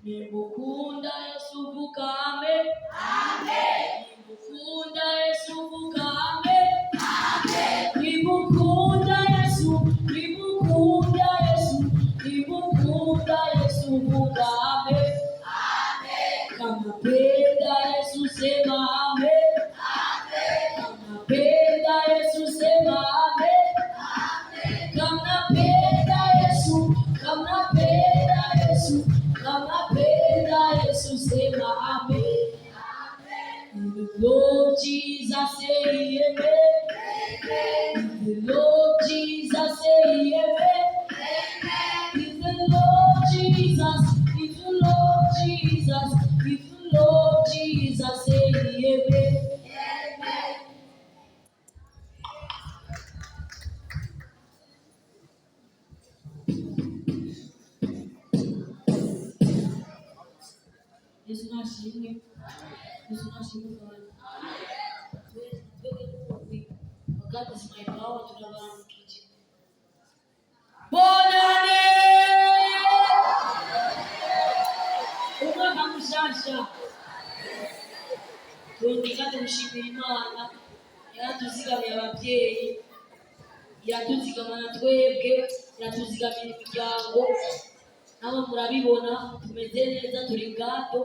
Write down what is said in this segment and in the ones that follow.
Nimukunda Yesu vukame. Amen. Nimukunda Yesu vukame. Amen. Nimukunda Yesu, nimukunda Yesu, nimukunda Yesu vukame. Amen. Kama penda Yesu sema amen. Amen. Kama penda Yesu sema amen. Amen. Kama penda Yesu, kama penda Yesu, kama penda Yesu sema amen. Amen. The Lord Jesus say amen. Amen. The Lord Jesus say amen. Amen. If the Lord Jesus, if the Lord Jesus, if the Lord Jesus say amen. Amen. Yesu nashimwe. Yesu nashimwe Bwana. God is my power to the one kitchen. Bonane! Umwaka mushasha. Tuongezane mshimira Imana. Yatuzigamiye ababyeyi. Yatuzigamana twebwe, yatuzigamira imiryango. Nabo murabibona tumeze neza turi gato.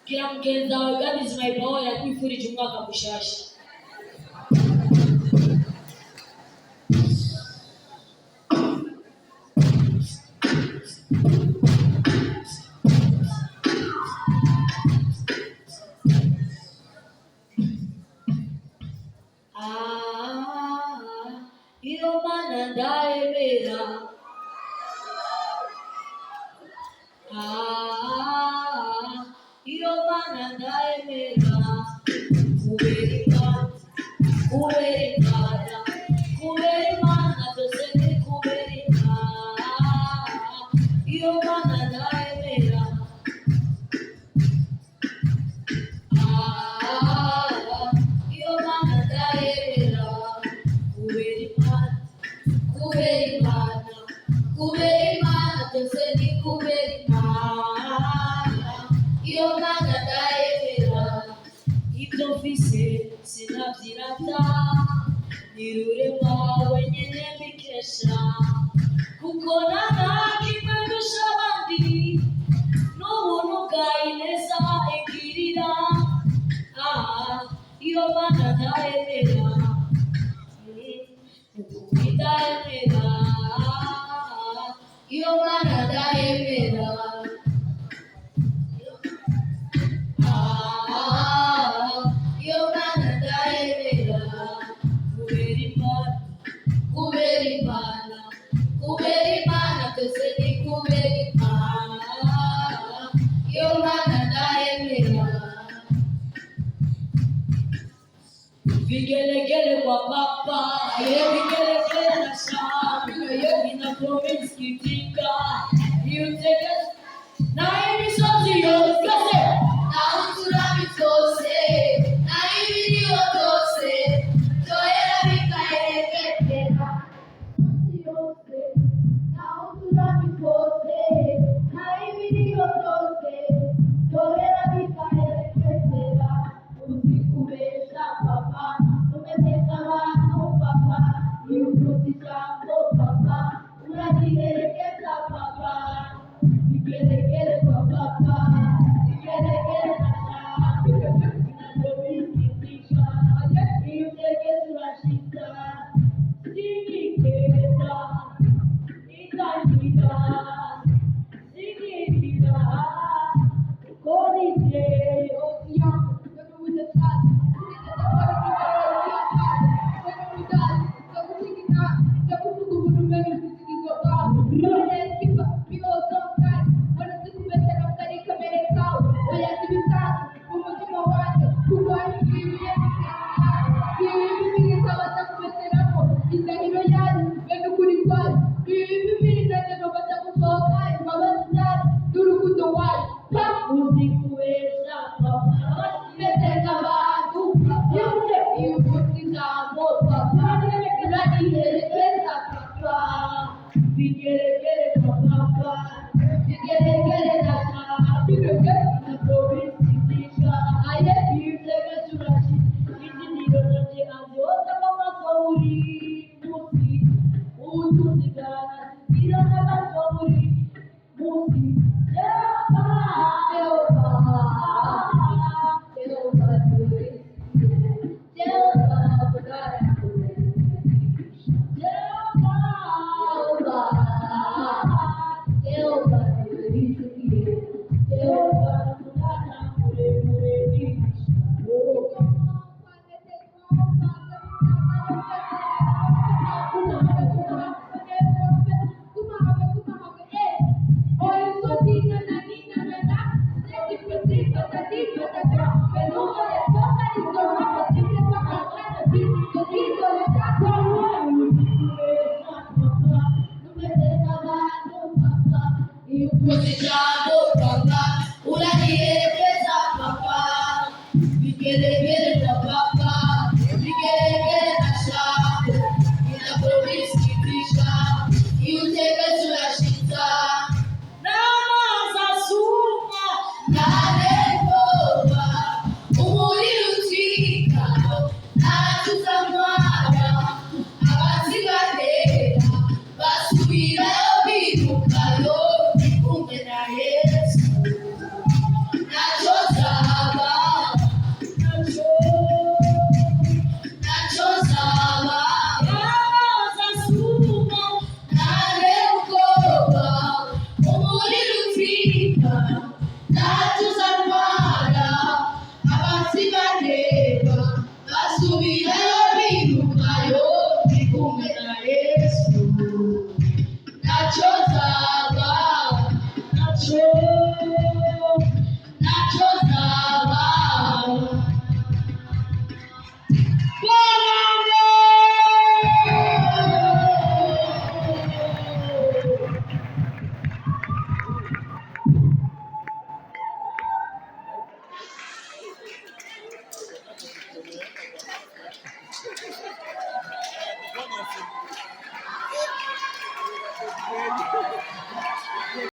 Kila mugenzi wawe God is my power yakwifurije umwaka mushasha. Iyo Mana ndayemera. Iyo Mana ndayemera. Kubera Imana, kubera Imana byose ni kubera Imana. Iyo Mana ndayemera. Iyo Mana ndayemera. Kubera Imana, kubera Imana, kubera Imana byose ni kubera Imana. Iyo Mana ndayemera. Ibyo mfise sinabyirata, nirurema wenyine mbikesha, kuko ntakimwe ndusha abandi, n'ubuntu bwayo ineza igirira. Iyo Mana ndayemera. Ndayemera. Iyo Mana ndayemera. Iyo Mana ndayemera. Kubera Imana, kubera Imana, kubera Imana byose ni kubera Imana. Iyo Mana ndayemera. Vigelegele kwa papa, vigelegele na shamba, ina promise kitika, niutege na imisozi yose, na uturami twose, na ibiriyo byose, toera bikayerekera yose, na uturami twose, na ibiriyo byose, toera bikayerekera. Uzikubesha papa, umeteka abantu papa, yukuti jambo papa, unajiherekeza papa. Vigelegele kwa papa, vigelegele na shamba, inavyovikitisha, niutege tunashika, sikikeza, itajika, sikikida, konite, okia, Vigelegele kwa papa.